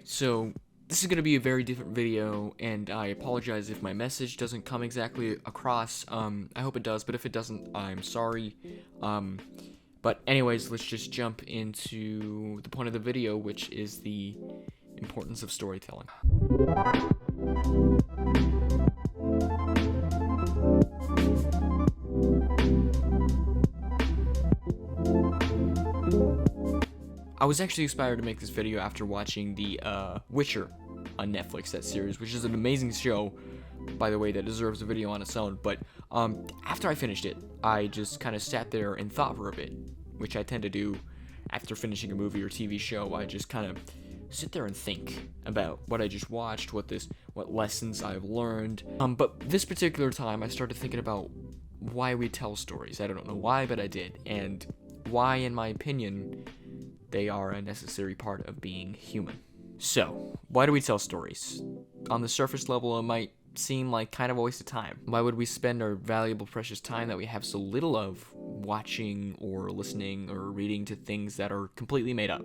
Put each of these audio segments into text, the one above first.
Okay, so this is going to be a very different video, and I apologize if my message doesn't come exactly across. I hope it does, but if it doesn't, I'm sorry. But anyways, let's just jump into the point of the video, which is the importance of storytelling. I was actually inspired to make this video after watching The Witcher on Netflix, that series, which is an amazing show, by the way, that deserves a video on its own. But after I finished it, I just kind of sat there and thought for a bit, which I tend to do after finishing a movie or TV show. I just kind of sit there and think about what I just watched, what lessons I've learned. But this particular time, I started thinking about why we tell stories. I don't know why, but I did, and why, in my opinion, they are a necessary part of being human. So, why do we tell stories? On the surface level, it might seem like kind of a waste of time. Why would we spend our valuable, precious time that we have so little of watching or listening or reading to things that are completely made up?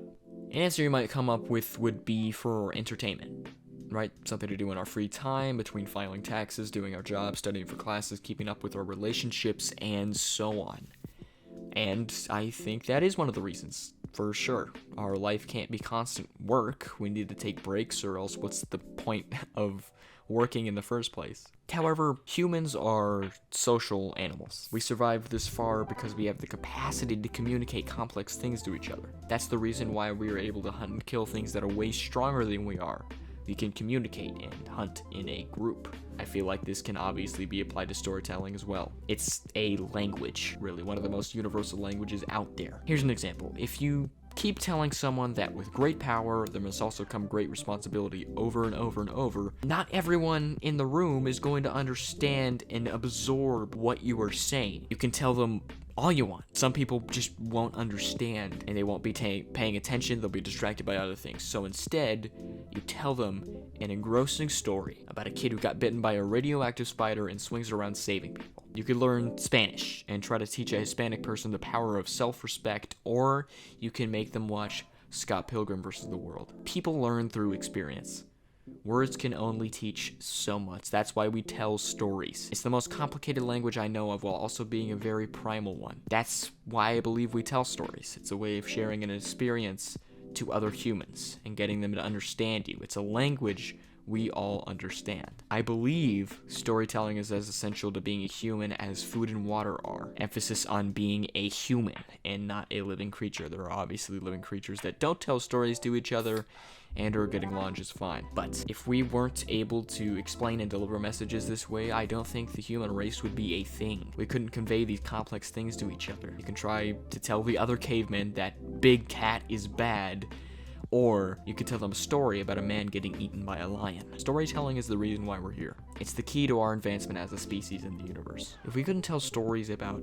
An answer you might come up with would be for entertainment, right? Something to do in our free time, between filing taxes, doing our jobs, studying for classes, keeping up with our relationships, and so on. And I think that is one of the reasons, for sure. Our life can't be constant work. We need to take breaks, or else what's the point of working in the first place? However, humans are social animals. We survived this far because we have the capacity to communicate complex things to each other. That's the reason why we are able to hunt and kill things that are way stronger than we are. We can communicate and hunt in a group. I feel like this can obviously be applied to storytelling as well. It's a language, really, one of the most universal languages out there. Here's an example. If you keep telling someone that with great power, there must also come great responsibility over and over and over, not everyone in the room is going to understand and absorb what you are saying. You can tell them all you want. Some people just won't understand, and they won't be paying attention. They'll be distracted by other things. So instead, you tell them an engrossing story about a kid who got bitten by a radioactive spider and swings around saving people. You could learn Spanish and try to teach a Hispanic person the power of self-respect, or you can make them watch Scott Pilgrim vs. the World. People learn through experience. Words can only teach so much. That's why we tell stories. It's the most complicated language I know of, while also being a very primal one. That's why I believe we tell stories. It's a way of sharing an experience to other humans and getting them to understand you. It's a language we all understand. I believe storytelling is as essential to being a human as food and water are. Emphasis on being a human and not a living creature. There are obviously living creatures that don't tell stories to each other and are getting along just fine. But if we weren't able to explain and deliver messages this way, I don't think the human race would be a thing. We couldn't convey these complex things to each other. You can try to tell the other cavemen that big cat is bad, or you could tell them a story about a man getting eaten by a lion. Storytelling is the reason why we're here. It's the key to our advancement as a species in the universe. If we couldn't tell stories about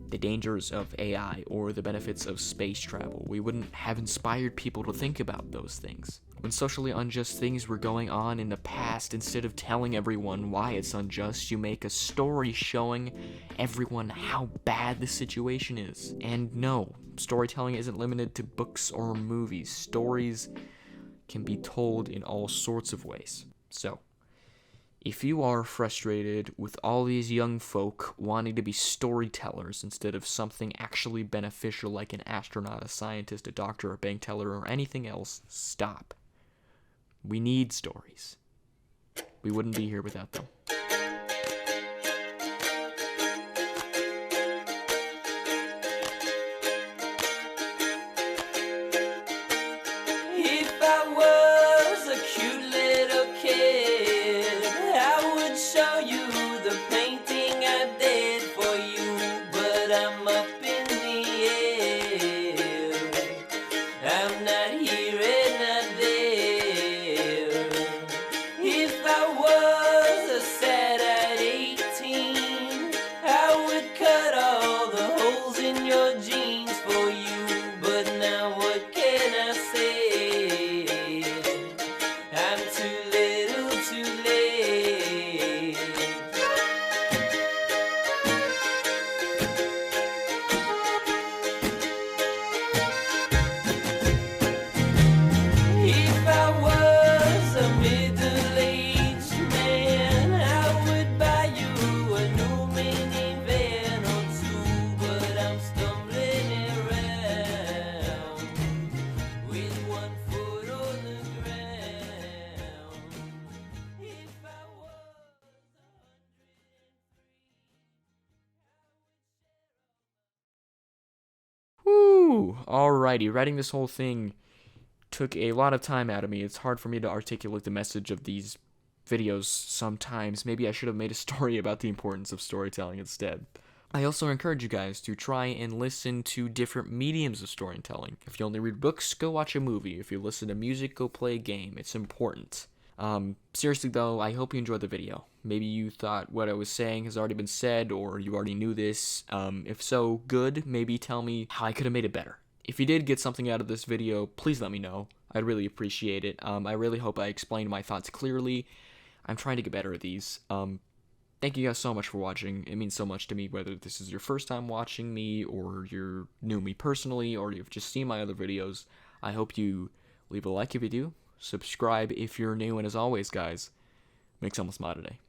the dangers of AI or the benefits of space travel, we wouldn't have inspired people to think about those things. When socially unjust things were going on in the past, instead of telling everyone why it's unjust, you make a story showing everyone how bad the situation is. And no, storytelling isn't limited to books or movies. Stories can be told in all sorts of ways. So, if you are frustrated with all these young folk wanting to be storytellers instead of something actually beneficial like an astronaut, a scientist, a doctor, a bank teller, or anything else, stop. We need stories. We wouldn't be here without them. If I was a cute little kid, I would show you the painting I did for you, but I'm up in the air. I'm not here and not there. If I was a sad at 18, I would cut all the holes in your jeans for you, but now what can I say? I'm too little too late. If I was Whew! Alrighty, writing this whole thing took a lot of time out of me. It's hard for me to articulate the message of these videos sometimes. Maybe I should have made a story about the importance of storytelling instead. I also encourage you guys to try and listen to different mediums of storytelling. If you only read books, go watch a movie. If you listen to music, go play a game. It's important. Seriously though, I hope you enjoyed the video. Maybe you thought what I was saying has already been said, or you already knew this. If so, good. Maybe tell me how I could have made it better. If you did get something out of this video, please let me know. I'd really appreciate it. I really hope I explained my thoughts clearly. I'm trying to get better at these. Thank you guys so much for watching. It means so much to me, whether this is your first time watching me, or you're new to me personally, or you've just seen my other videos. I hope you leave a like if you do, subscribe if you're new, and as always, guys, make someone smile today.